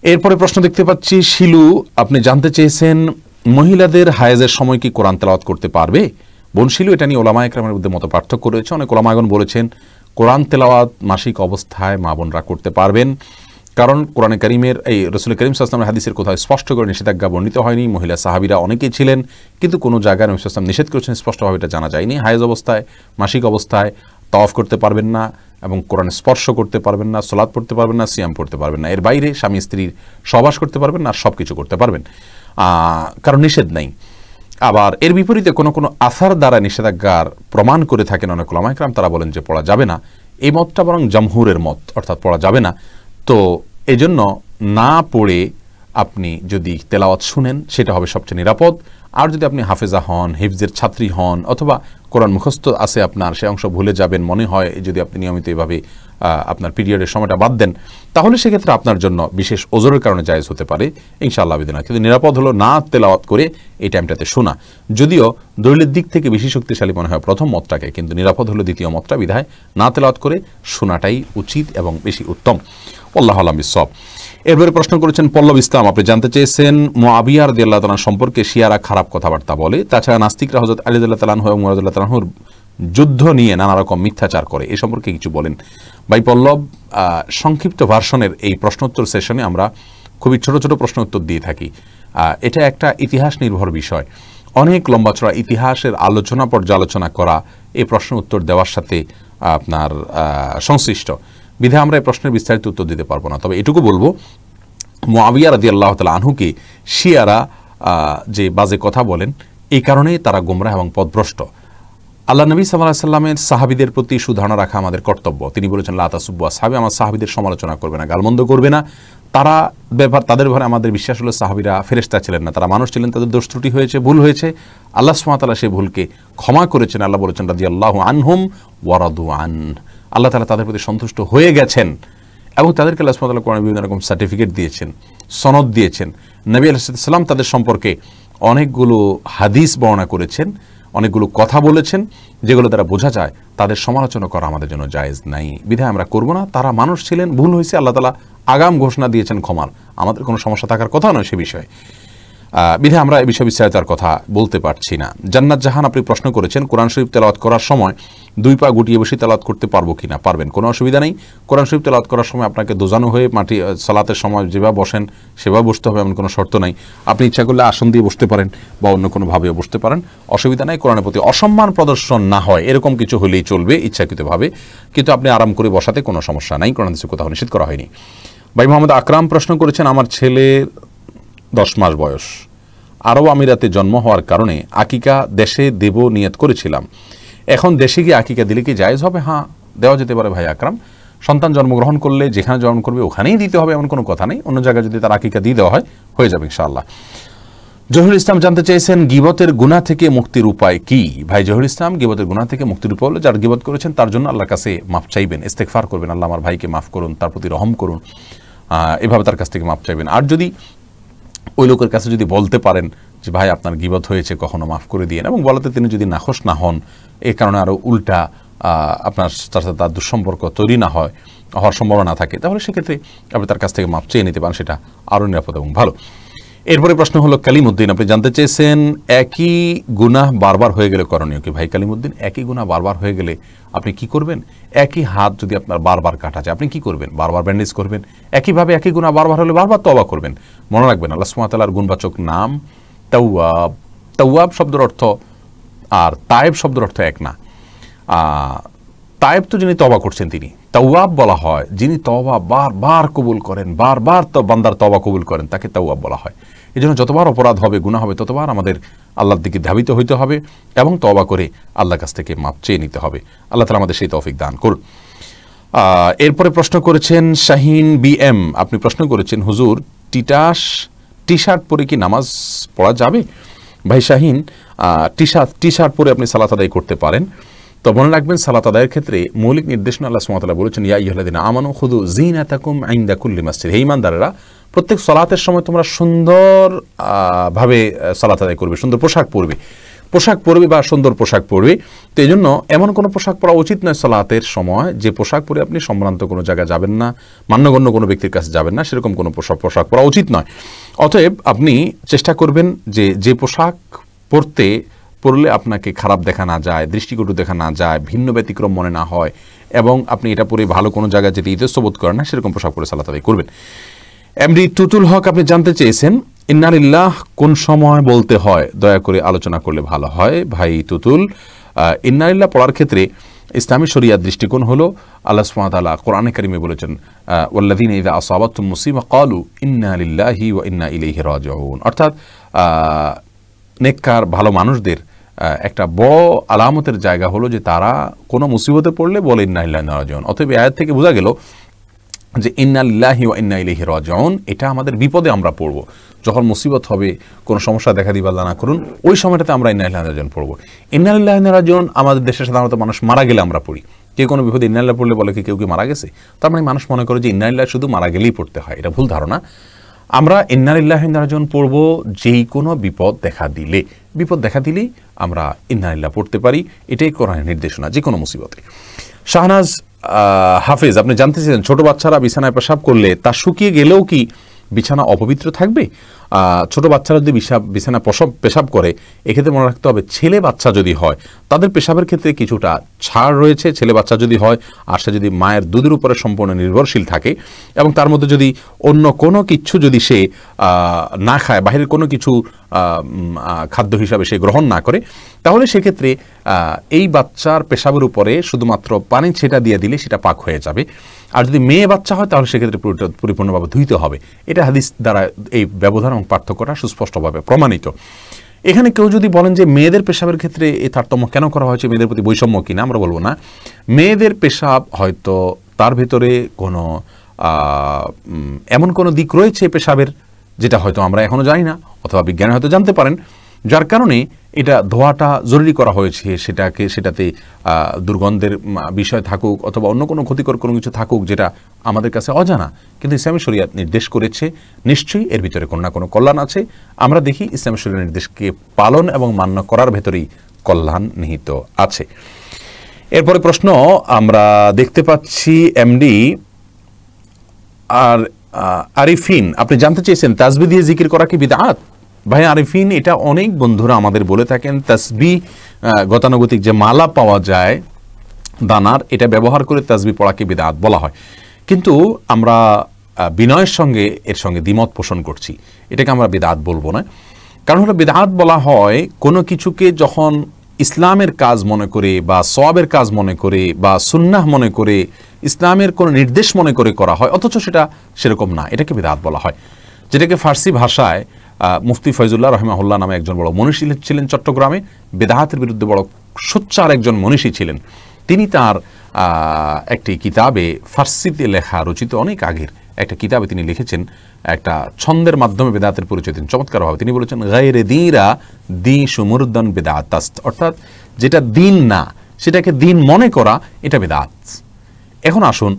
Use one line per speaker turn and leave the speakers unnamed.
এরপরে প্রশ্ন দেখতে পাচ্ছি শিলু, আপনি জানতে চেয়েছেন মহিলাদের হায়েজের সময় কি কোরআন তেলাওয়াত করতে পারবে? বোন শিলু, এটা নিয়ে ওলামা একরামের মধ্যে মত পার্থক্য রয়েছে। অনেক ওলামাগণ বলেছেন কোরআন তেলাওয়াত মাসিক অবস্থায় মা বোনরা করতে পারবেন, কারণ কোরআনে কারিমের এই রাসূল করিম সাল্লাল্লাহু আলাইহি ওয়াসাল্লামের হাদিসের কোথাও স্পষ্ট করে নিষেধাজ্ঞা বর্ণিত হয়নি। মহিলা সাহাবীরা অনেকেই ছিলেন, কিন্তু কোনো জায়গায় নবী সাল্লাল্লাহু আলাইহি ওয়াসাল্লাম নিষেধ করেছেন স্পষ্টভাবে এটা জানা যায়নি। হায়েজ অবস্থায়, মাসিক অবস্থায় তাওয়াফ করতে পারবেন না এবং কোরআন স্পর্শ করতে পারবেন না, সালাত পড়তে পারবেন না, সিয়াম পড়তে পারবেন না। এর বাইরে স্বামী স্ত্রীর সহবাস করতে পারবেন না, আর সব কিছু করতে পারবেন, কারণ নিষেধ নেই। আবার এর বিপরীতে কোনো কোনো আসার দ্বারা নিষেধাজ্ঞার প্রমাণ করে থাকেন অনেক ওলামা একরাম, তারা বলেন যে পড়া যাবে না। এই মতটা বরং জমহুরের মত, অর্থাৎ পড়া যাবে না। তো এজন্য না পড়ে আপনি যদি তেলাওয়াত শুনেন সেটা হবে সবচেয়ে নিরাপদ। আর যদি আপনি হাফেজা হন, হিফজের ছাত্রী হন, অথবা কোরআন মুখস্থ আছে আপনার, সে অংশ ভুলে যাবেন মনে হয়, যদি আপনি নিয়মিত এভাবে আপনার পিরিয়ডের সময়টা বাদ দেন, তাহলে সেক্ষেত্রে আপনার জন্য বিশেষ ওজরের কারণে জায়েজ হতে পারে ইনশাআল্লাহ বিদিনা। কিন্তু নিরাপদ হলো না তেলাওয়াত করে এই টাইমটাতে শোনা। যদিও দলিলের দিক থেকে বেশি শক্তিশালী মনে হয় প্রথম মতটাকে, কিন্তু নিরাপদ হলো দ্বিতীয় মতটা, বিধায় না তেলাওয়াত করে শোনাটাই উচিত এবং বেশি উত্তম। আল্লাহু আ'লাম বিসওয়াব। এরপরে প্রশ্ন করেছেন পল্লব ইসলাম, আপনি জানতে চেয়েছেন মুআবিয়া রাদিয়াল্লাহু তাআলা সম্পর্কে শিয়ারা খারাপ কথাবার্তা বলে, তাছাড়া নাস্তিকরা হযরত আলী রাদিয়াল্লাহু তাআলা এবং মুআবিয়া রাদিয়াল্লাহু তাআলার যুদ্ধ নিয়ে নানা রকম মিথ্যাচার করে, এ সম্পর্কে কিছু বলেন। ভাই পল্লব, সংক্ষিপ্ত ভার্সনের এই প্রশ্নোত্তর সেশনে আমরা খুবই ছোট ছোট প্রশ্ন উত্তর দিয়ে থাকি। এটা একটা ইতিহাস নির্ভর বিষয়, অনেক লম্বা চড়া ইতিহাসের আলোচনা পর্যালোচনা করা এই প্রশ্ন উত্তর দেওয়ার সাথে আপনার সংশ্লিষ্ট, বিধায় আমরা এই প্রশ্নের বিস্তারিত উত্তর দিতে পারবো না। তবে এটুকু বলবো, মুআবিয়া রাদিয়াল্লাহু তাআলা আনহুকে শিয়ারা যে বাজে কথা বলেন, এই কারণেই তারা গোমরাহ এবং পথভ্রষ্ট। আল্লাহ নবী সাল্লাল্লাহু আলাইহি ওয়াসাল্লামের সাহাবীদের প্রতি সুধারণা রাখা আমাদের কর্তব্য। তিনি বলেছেন লা তাসুব্বু আসহাবি, আমার সাহাবীদের সমালোচনা করবে না, গালমন্দ করবে না। তাদের ব্যাপারে আমাদের বিশ্বাস হলো সাহাবীরা ফেরেশতা ছিলেন না, তারা মানুষ ছিলেন, তাদের দোষ ত্রুটি হয়েছে, ভুল হয়েছে। আল্লাহ সুবহানাহু ওয়া তাআলা সেই ভুলকে ক্ষমা করেছেন। আল্লাহ বলেছেন রাদিয়াল্লাহু আনহুম ওয়া রাদু আন, আল্লাহ তাআলা তাদের প্রতি সন্তুষ্ট হয়ে গেছেন এবং তাদেরকে আল্লাহ সুবহানাহু ওয়া তাআলা কোরআনে বিভিন্ন রকম সার্টিফিকেট দিয়েছেন, সনদ দিয়েছেন। নবী আলাইহিস সালাম তাদের সম্পর্কে অনেকগুলো হাদিস বর্ণনা করেছেন, অনেকগুলো কথা বলেছেন, যেগুলো দ্বারা বোঝা যায় তাদের সমালোচনা করা আমাদের জন্য জায়েজ নাই, বিধায় আমরা করব না। তারা মানুষ ছিলেন, ভুল হয়েছে, আল্লাহ তাআলা আগাম ঘোষণা দিয়েছেন ক্ষমার, আমাদের কোনো সমস্যা থাকার কথা নয় সে বিষয়ে, বিধায় আমরা এই বিষয়ে বিস্তারিত কথা বলতে পারছি না। জান্নাত জাহান, আপনি প্রশ্ন করেছেন কোরআন শরীফ তেলাওয়াত করার সময় দুই পা গুটিয়ে বসে তেলাওয়াত করতে পারবো কিনা? পারবেন, কোনো অসুবিধা নেই। কোরআন শরীফ তেলাওয়াত করার সময় আপনাকে দোজানো হয়ে মাটি সালাতের সময় যেভাবে বসেন সেভাবে বসতে হবে এমন কোনো শর্ত নাই। আপনি ইচ্ছা করলে আসন দিয়ে বসতে পারেন বা অন্য কোনোভাবেও বসতে পারেন, অসুবিধা নেই। কোরআনের প্রতি অসম্মান প্রদর্শন না হয় এরকম কিছু হলেই চলবে ইচ্ছাকৃতভাবে, কিন্তু আপনি আরাম করে বসাতে কোনো সমস্যা নাই, কোরআন হাদিসে কোথাও নিষেধ করা হয়নি। ভাই মোহাম্মদ আকরাম প্রশ্ন করেছেন, আমার ছেলের 10 মাস বয়স, আরব আমিরাতে জন্ম হওয়ার কারণে আকিকা দেশে দেব নিয়ত করেছিলাম, এখন দেশে গিয়ে আকিকা দিলে কি জায়েজ হবে? হ্যাঁ, দেওয়া যেতে পারে ভাই আকরাম। সন্তান জন্মগ্রহণ করলে যেখানে জন্ম করবে ওখানেই দিতে হবে এমন কোনো কথা নেই, অন্য জায়গায় যদি তার আকিকা দিয়ে দেওয়া হয় হয়ে যাবে ইনশাআল্লাহ। জহিরুল ইসলাম জানতে চেয়েছেন গীবতের গুনাহ থেকে মুক্তির উপায় কি? ভাই জহিরুল ইসলাম, গীবতের গুনাহ থেকে মুক্তির উপায় হলো, যার গীবত করেছেন তার জন্য আল্লাহর কাছে মাফ চাইবেন, ইস্তেগফার করবেন, আল্লাহ আমার ভাইকে মাফ করুন, তার প্রতি রহম করুন, এভাবে তার কাছ থেকে মাফ চাইবেন। আর যদি ওই লোকের কাছে যদি বলতে পারেন যে ভাই আপনার গীবত হয়েছে, কখনো মাফ করে দিয়েন, এবং বলাতে তিনি যদি নাখোশ না হন, এই কারণে আরও উল্টা আপনার তার সাথে তার দুঃসম্পর্ক তৈরি না হওয়ার সম্ভাবনা থাকে, তাহলে সেক্ষেত্রে আপনি তার কাছ থেকে মাফ চেয়ে নিতে পারেন, সেটা আরও নিরাপদ এবং ভালো। এরপরে প্রশ্ন হলো কালিমউদ্দিন, আপনি জানতে চেয়েছেন একই গুনাহ বারবার হয়ে গেলে করণীয় কি? ভাই কালিমউদ্দিন, একই গুনাহ বারবার হয়ে গেলে আপনি কি করবেন? একই হাত যদি আপনার বারবার কাটা যায়, আপনি কি করবেন? বারবার ব্যান্ডেজ করবেন? একইভাবে একই গুনাহ বারবার হলে বারবার তওবা করবেন। মনে রাখবেন আল্লাহ সুবহানাহু ওয়া তাআলার গুণবাচক নাম তাওয়াব। তাওয়াব শব্দের অর্থ আর তায়েব শব্দের অর্থ এক না। তায়েব তো যিনি তওবা করছেন তিনি, তাওয়াব বলা হয় যিনি তওবা বারবার কবুল করেন, বারবার তো বান্দার তওবা কবুল করেন, তাকে তাওয়াব বলা হয়। এই জন্য যতবার অপরাধ হবে, গুনাহ হবে, ততবার আমাদের আল্লাহর দিকে ধাবিত হইতে হবে এবং তওবা করে আল্লাহর কাছ থেকে মাপ চেয়ে নিতে হবে। আল্লাহ তাআলা আমাদের সেই তৌফিক দান করুন। এরপরে প্রশ্ন করেছেন শাহিন BM, আপনি প্রশ্ন করেছেন হুজুর টি শার্ট পরে কি নামাজ পড়া যাবে? ভাই শাহিন, টি শার্ট পরে আপনি সালাত আদায় করতে পারেন, তো মনে রাখবেন সালাত আদায়ের ক্ষেত্রে মৌলিক নির্দেশনা আল্লাহ সুবহানাহু ওয়া তাআলা বলেছেন ইয়া আইয়ুহাল্লাযীনা আমানু খুযু যিনাতাকুম ইনদা কুল্লি মাসজিদ, হে ঈমানদারেরা প্রত্যেক সালাতের সময় তোমরা সুন্দর ভাবে সালাত আদায় করবে, সুন্দর পোশাক পরবে। পোশাক পরবে বা সুন্দর পোশাক পরবে। তো এই জন্য এমন কোনো পোশাক পরা উচিত নয় সালাতের সময় যে পোশাক পরে আপনি সম্ভ্রান্ত কোনো জায়গায় যাবেন না, মান্যগণ্য কোনো ব্যক্তির কাছে যাবেন না, সেরকম কোনো পোশাক পরা উচিত নয়। অতএব আপনি চেষ্টা করবেন যে পোশাক পরলে আপনাকে খারাপ দেখা না যায়, দৃষ্টিকটু দেখা না যায়, ভিন্ন ব্যতিক্রম মনে না হয়, এবং আপনি এটা পরে ভালো কোনো জায়গায় যেতে ইতস্তবোধ করেন না, সেরকম পোশাক পরে সালাত আদায় করবেন। এমডি টুটুল হক আপনি জানতে চেয়েছেন ইন্না লিল্লাহ কোন সময় বলতে হয়, দয়া করে আলোচনা করলে ভালো হয়। ভাই টুটুল, ইন্না লিল্লাহ পড়ার ক্ষেত্রে ইসলামী শরিয়ার দৃষ্টিকোণ হলো আল্লাহ সুবহানাহু ওয়া তাআলা কোরআনে কারিমে বলেছেন ওয়াল্লাযীনা ইযা আসাবাতহুম মুসিবা ক্বালু ইন্না লিল্লাহি ওয়া ইন্না ইলাইহি রাজিউন। অর্থাৎ নেককার ভালো মানুষদের একটা বড় আলামতের জায়গা হলো যে তারা কোনো মুসিবতে পড়লে বলে ইন্না লিল্লাহি ওয়া ইন্না ইলাইহি রাজিউন। অতএব আয়াত থেকে বোঝা গেল যে ইন্না লিল্লাহি ওয়া ইন্না ইলাইহি রাজিউন এটা আমাদের বিপদে আমরা পড়ব, যখন মুসিবত হবে, কোনো সমস্যা দেখা দিবে আল্লাহ না করুন, ওই সময়টাতে আমরা ইন্না লিল্লাহি ওয়া ইন্না ইলাইহি রাজিউন পড়ব। ইন্না লিল্লাহি ওয়া ইন্না ইলাইহি রাজিউন আমাদের দেশে সাধারণত মানুষ মারা গেলে আমরা পড়ি। কেউ কোনো বিপদে ইন্না লিল্লাহি পড়লে বলে কি কেউ কি মারা গেছে, তার মানে মানুষ মনে করে যে ইন্না লিল্লাহি শুধু মারা গেলেই পড়তে হয়। এটা ভুল ধারণা। আমরা ইন্না লিল্লাহি ওয়া ইন্না ইলাইহি রাজিউন পড়ব যেই কোনো বিপদ দেখা দিলেই আমরা ইন্না লিল্লাহি পড়তে পারি। এটাই কোরআনের নির্দেশনা যে কোনো মুসিবতে। শাহনাজ হাফেজ আপনি জানতে চেয়েছেন ছোট বাচ্চারা বিছানায় পেশাব করলে তা শুকিয়ে গেলেও কি বিছানা অপবিত্র থাকবে? ছোট বাচ্চারা যদি বিছানা পেশাব করে, এক্ষেত্রে মনে রাখতে হবে ছেলে বাচ্চা যদি হয় তাদের পেশাবের ক্ষেত্রে কিছুটা ছাড় রয়েছে। ছেলে বাচ্চা যদি হয় আর সে যদি মায়ের দুধের উপরে সম্পূর্ণ নির্ভরশীল থাকে এবং তার মধ্যে যদি অন্য কোনো কিছু যদি সে না খায়, বাহিরের কোনো কিছু খাদ্য হিসাবে সে গ্রহণ না করে, তাহলে সেক্ষেত্রে এই বাচ্চার পেশাবের উপরে শুধুমাত্র পানি ছেটা দিয়ে দিলে সেটা পাক হয়ে যাবে। আর যদি মেয়ে বাচ্চা হয় তাহলে সেক্ষেত্রে পরিপূর্ণভাবে ধুইতে হবে। এটা হাদিস দ্বারা এই ব্যবধান এবং পার্থক্যটা সুস্পষ্টভাবে প্রমাণিত। এখানে কেউ যদি বলেন যে মেয়েদের পেশাবের ক্ষেত্রে এই তারতম্য কেন করা হয়েছে, মেয়েদের প্রতি বৈষম্য কিনা, আমরা বলবো না। মেয়েদের পেশাব হয়তো তার ভেতরে কোনো এমন কোনো দিক রয়েছে পেশাবের যেটা হয়তো আমরা এখনো জানি না, অথবা বিজ্ঞানী হয়তো জানতে পারেন, যার কারণে এটা ধোয়াটা জরুরি করা হয়েছে। সেটাতে দুর্গন্ধের বিষয় থাকুক অথবা অন্য কোনো ক্ষতিকর কোনো কিছু থাকুক যেটা আমাদের কাছে অজানা, কিন্তু ইসলামী শরিয়াত নির্দেশ করেছে, নিশ্চয়ই এর ভিতরে কোনো না কোনো কল্যাণ আছে। আমরা দেখি ইসলামী শরিয়ার নির্দেশকে পালন এবং মান্য করার ভেতরেই কল্যাণ নিহিত আছে। এরপরে প্রশ্ন আমরা দেখতে পাচ্ছি এমডি আর আরিফিন আপনি জানতে চেয়েছেন তাসবিহ দিয়ে জিকির করা কি বিদআত? ভাই আরিফিন, এটা অনেক বন্ধুরা আমাদের বলে থাকেন তাসবিহ গতানুগতিক যে মালা পাওয়া যায় দানার, এটা ব্যবহার করে তাসবিহ পড়াকে বিদআত বলা হয়। কিন্তু আমরা বিনয়ের সঙ্গে এর সঙ্গে দ্বিমত পোষণ করছি। এটাকে আমরা বিদআত বলবো না। কারণ হলো বিদআত বলা হয় কোনো কিছুকে যখন ইসলামের কাজ মনে করে বা সওয়াবের কাজ মনে করে বা সুন্নাহ মনে করে, ইসলামের কোনো নির্দেশ মনে করে করা হয়, অথচ সেটা সেরকম না, এটাকে বিদআত বলা হয়। যেটাকে ফার্সি ভাষায় মুফতি ফয়জুল্লাহ রহিমাহুল্লাহ নামে একজন বড় মনীষী ছিলেন চট্টগ্রামে, বেদাহাতের বিরুদ্ধে বড় সোচ্চার একজন মনীষী ছিলেন। তিনি তার একটি কিতাবে, ফার্সিতে লেখা রচিত অনেক আগের একটা কিতাবে তিনি লিখেছেন, একটা ছন্দের মাধ্যমে বেদাতের পরিচয় দিন চমৎকারভাবে। তিনি বলেছেন গায়রে দীরা দি সুমুরদান বেদাতাস্ত, অর্থাৎ যেটা দিন না সেটাকে দিন মনে করা, এটা বেদাত। এখন আসুন